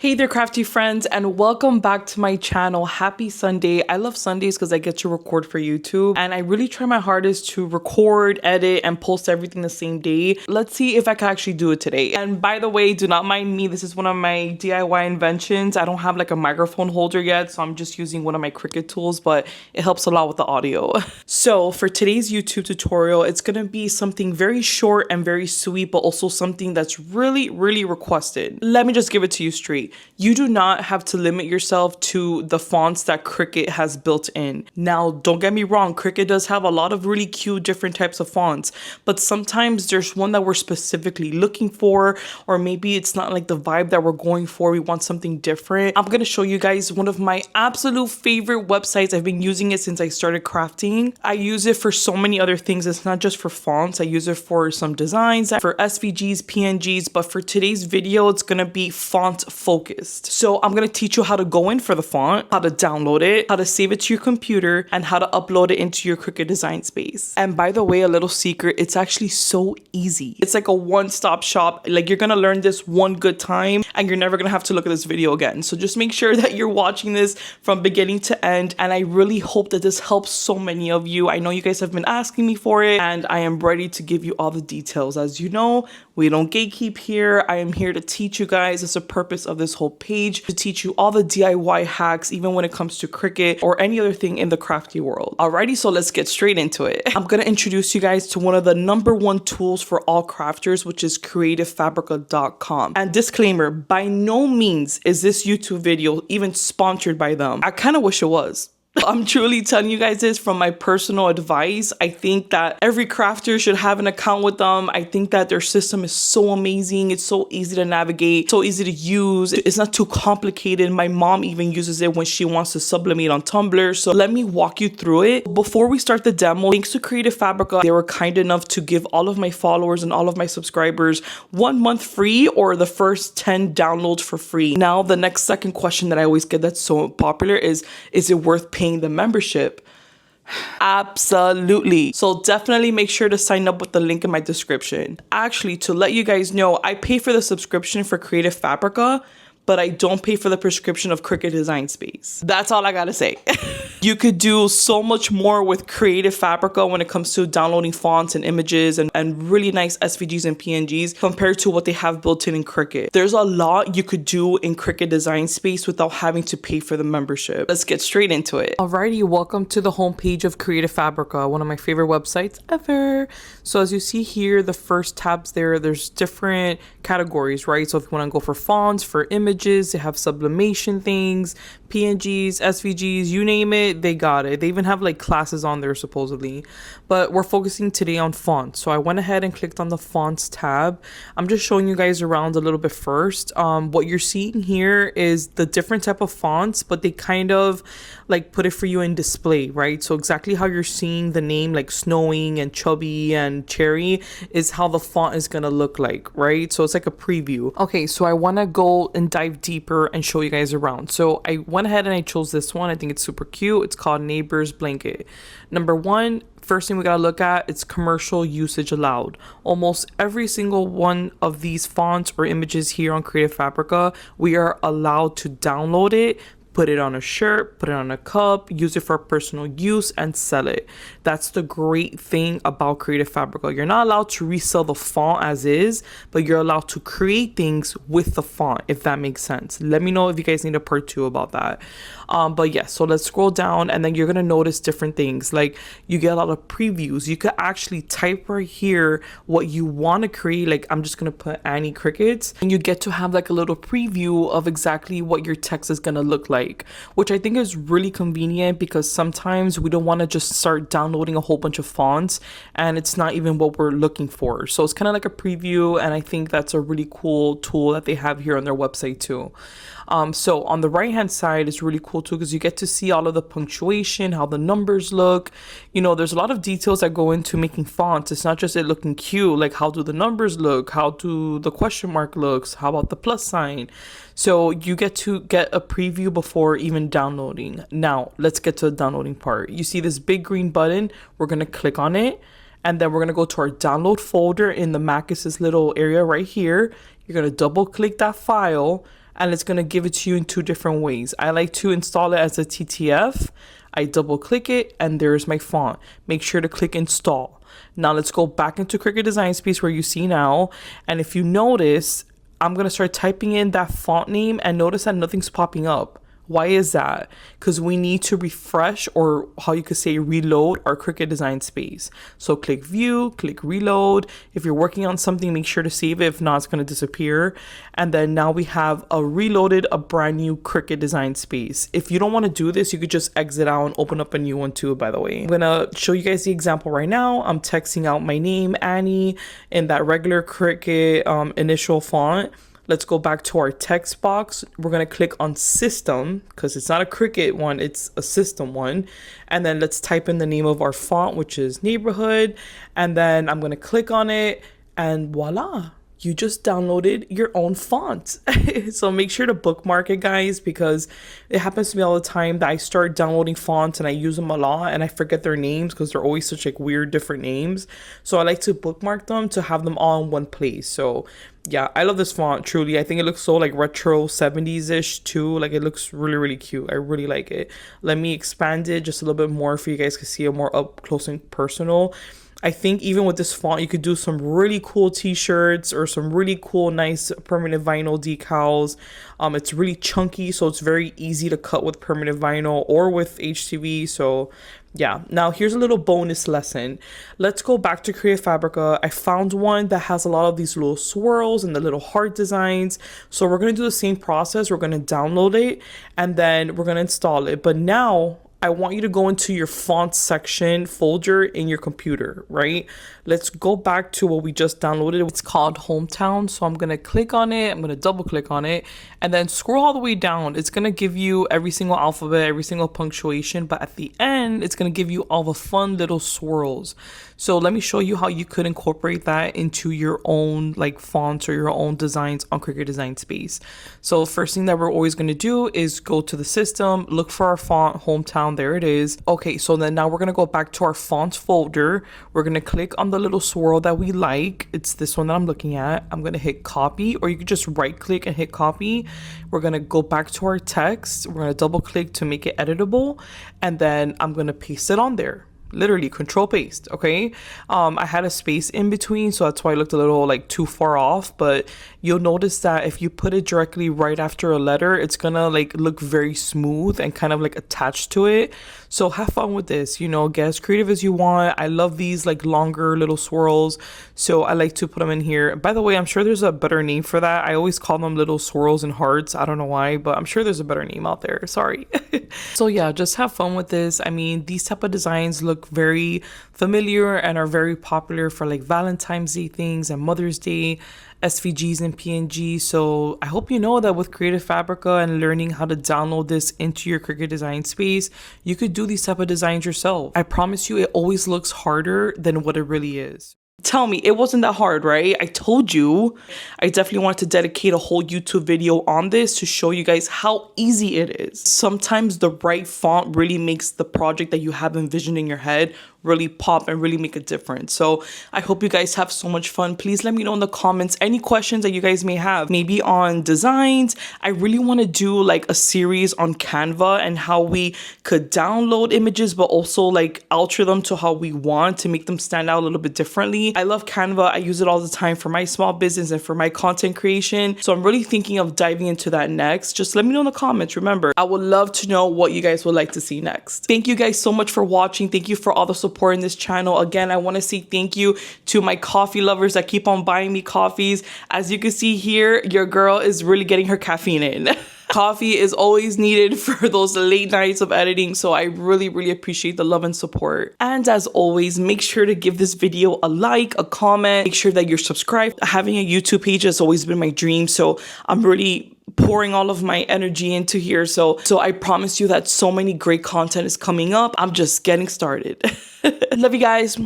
Hey there, crafty friends, and welcome back to my channel. Happy Sunday. I love Sundays because I get to record for YouTube, and I really try my hardest to record, edit, and post everything the same day. Let's see if I can actually do it today. And by the way, do not mind me. This is one of my DIY inventions. I don't have like a microphone holder yet, so I'm just using one of my Cricut tools, but it helps a lot with the audio. So for today's YouTube tutorial, it's gonna be something very short and very sweet, but also something that's really requested. Let me just give it to you straight. You do not have to limit yourself to the fonts that Cricut has built in. Now, don't get me wrong, Cricut does have a lot of really cute different types of fonts, but sometimes there's one that we're specifically looking for, or maybe it's not like the vibe that we're going for. We want something different. I'm gonna show you guys one of my absolute favorite websites. I've been using it since I started crafting. I use it for so many other things. It's not just for fonts. I use it for some designs, for SVGs, PNGs, but for today's video, it's gonna be font focused. So I'm going to teach you how to go in for the font, how to download it, how to save it to your computer, and how to upload it into your Cricut design space. And by the way, a little secret, it's actually so easy. It's like a one-stop shop. Like, you're going to learn this one good time and you're never going to have to look at this video again. So just make sure that you're watching this from beginning to end. And I really hope that this helps so many of you. I know you guys have been asking me for it, and I am ready to give you all the details. As you know, we don't gatekeep here. I am here to teach you guys. It's the purpose of this whole page, to teach you all the DIY hacks, even when it comes to Cricut or any other thing in the crafty world. Alrighty, so let's get straight into it. I'm gonna introduce you guys to one of the #1 tools for all crafters, which is creativefabrica.com. And disclaimer, by no means is this YouTube video even sponsored by them. I kind of wish it was. I'm truly telling you guys this from my personal advice. I think that every crafter should have an account with them. I think that their system is so amazing. It's so easy to navigate, so easy to use. It's not too complicated. My mom even uses it when she wants to sublimate on Tumblr. So let me walk you through it. Before we start the demo, thanks to Creative Fabrica, they were kind enough to give all of my followers and all of my subscribers 1 month free, or the first 10 downloads for free. Now, the next second question that I always get that's so popular is it worth paying the membership? Absolutely. So definitely make sure to sign up with the link in my description. Actually, to let you guys know, I pay for the subscription for Creative Fabrica, but I don't pay for the prescription of Cricut Design Space. That's all I gotta say. You could do so much more with Creative Fabrica when it comes to downloading fonts and images and really nice SVGs and PNGs compared to what they have built in Cricut. There's a lot you could do in Cricut Design Space without having to pay for the membership. Let's get straight into it. Alrighty, welcome to the homepage of Creative Fabrica, one of my favorite websites ever. So as you see here, the first tabs there's different categories, right? So if you want to go for fonts, for images, they have sublimation things, PNGs, SVGs, you name it, they got it. They even have like classes on there supposedly, but we're focusing today on fonts. So I went ahead and clicked on the fonts tab. I'm just showing you guys around a little bit first. What you're seeing here is the different type of fonts, but they kind of like put it for you in display, right? So exactly how you're seeing the name like snowing and chubby and cherry is how the font is gonna look like, right? So it's like a preview. Okay, so I want to go and dive deeper and show you guys around. So I went ahead and I chose this one. I think it's super cute. It's called Neighbor's Blanket. Number one, first thing we gotta look at, it's commercial usage allowed. Almost every single one of these fonts or images here on Creative Fabrica, we are allowed to download it, put it on a shirt, put it on a cup, use it for personal use, and sell it. That's the great thing about Creative Fabrica. You're not allowed to resell the font as is, but you're allowed to create things with the font, if that makes sense. Let me know if you guys need a part 2 about that. But yeah, so let's scroll down, and then you're gonna notice different things. Like, you get a lot of previews. You could actually type right here what you want to create. Like, I'm just gonna put Anny Crickets, and you get to have like a little preview of exactly what your text is gonna look like, which I think is really convenient because sometimes we don't want to just start downloading a whole bunch of fonts and it's not even what we're looking for. So it's kind of like a preview, and I think that's a really cool tool that they have here on their website too. So on the right hand side is really cool too, because you get to see all of the punctuation, how the numbers look. You know, there's a lot of details that go into making fonts. It's not just it looking cute, like how do the numbers look, how do the question mark looks, how about the plus sign. So you get to get a preview before even downloading. Now let's get to the downloading part. You see this big green button, we're gonna click on it, and then we're gonna go to our download folder in the Mac. Is this little area right here. You're gonna double click that file, and it's going to give it to you in 2 different ways. I like to install it as a TTF. I double click it and there's my font. Make sure to click install. Now let's go back into Cricut Design Space where you see now. And if you notice, I'm going to start typing in that font name and notice that nothing's popping up. Why is that? Because we need to refresh, or how you could say reload, our Cricut Design Space. So click view, click reload. If you're working on something, make sure to save it. If not, it's going to disappear. And then now we have a brand new Cricut Design Space. If you don't want to do this, you could just exit out and open up a new one too, by the way. I'm going to show you guys the example right now. I'm texting out my name, Annie, in that regular Cricut initial font. Let's go back to our text box. We're going to click on system because it's not a Cricut one, it's a system one. And then let's type in the name of our font, which is neighborhood. And then I'm going to click on it and voila, you just downloaded your own font. So make sure to bookmark it, guys, because it happens to me all the time that I start downloading fonts and I use them a lot and I forget their names because they're always such like weird different names. So I like to bookmark them to have them all in one place. So yeah, I love this font, truly. I think it looks so like retro 70s-ish too. Like it looks really, really cute. I really like it. Let me expand it just a little bit more for you guys to see it more up close and personal. I think even with this font, you could do some really cool t-shirts or some really cool, nice permanent vinyl decals. It's really chunky, so it's very easy to cut with permanent vinyl or with HTV. So yeah, now here's a little bonus lesson. Let's go back to Creative Fabrica. I found one that has a lot of these little swirls and the little heart designs. So we're going to do the same process. We're going to download it and then we're going to install it. But now I want you to go into your font section folder in your computer, right? Let's go back to what we just downloaded. It's called Hometown. So I'm going to click on it. I'm going to double click on it and then scroll all the way down. It's going to give you every single alphabet, every single punctuation. But at the end, it's going to give you all the fun little swirls. So let me show you how you could incorporate that into your own like fonts or your own designs on Cricut Design Space. So first thing that we're always going to do is go to the system, look for our font, Hometown. There it is. Okay, so then now we're going to go back to our fonts folder. We're going to click on the little swirl that we like. It's this one that I'm looking at. I'm going to hit copy, or you could just right click and hit copy. We're going to go back to our text. We're going to double click to make it editable. And then I'm going to paste it on there. Literally control paste. Okay, I had a space in between, so that's why it looked a little like too far off, but you'll notice that if you put it directly right after a letter, it's gonna like look very smooth and kind of like attached to it. So have fun with this, you know, get as creative as you want. I love these like longer little swirls, so I like to put them in here. By the way, I'm sure there's a better name for that. I always call them little swirls and hearts. I don't know why, but I'm sure there's a better name out there. Sorry. So yeah, just have fun with this. I mean, these type of designs look very familiar and are very popular for like Valentine's Day things and Mother's Day, SVGs and PNG. So I hope you know that with Creative Fabrica and learning how to download this into your Cricut Design Space, you could do these type of designs yourself. I promise you, it always looks harder than what it really is. Tell me, it wasn't that hard, right? I told you. I definitely wanted to dedicate a whole YouTube video on this to show you guys how easy it is. Sometimes the right font really makes the project that you have envisioned in your head really pop and really make a difference. So I hope you guys have so much fun. Please let me know in the comments any questions that you guys may have, maybe on designs. I really want to do like a series on Canva and how we could download images but also like alter them to how we want to make them stand out a little bit differently. I love Canva. I use it all the time for my small business and for my content creation. So I'm really thinking of diving into that next. Just let me know in the comments. Remember, I would love to know what you guys would like to see next. Thank you guys so much for watching. Thank you for all the support in this channel. Again, I want to say thank you to my coffee lovers that keep on buying me coffees. As you can see here, your girl is really getting her caffeine in. Coffee is always needed for those late nights of editing, so I really, really appreciate the love and support. And as always, make sure to give this video a like, a comment, make sure that you're subscribed. Having a YouTube page has always been my dream, so I'm really pouring all of my energy into here. So I promise you that so many great content is coming up. I'm just getting started. Love you guys.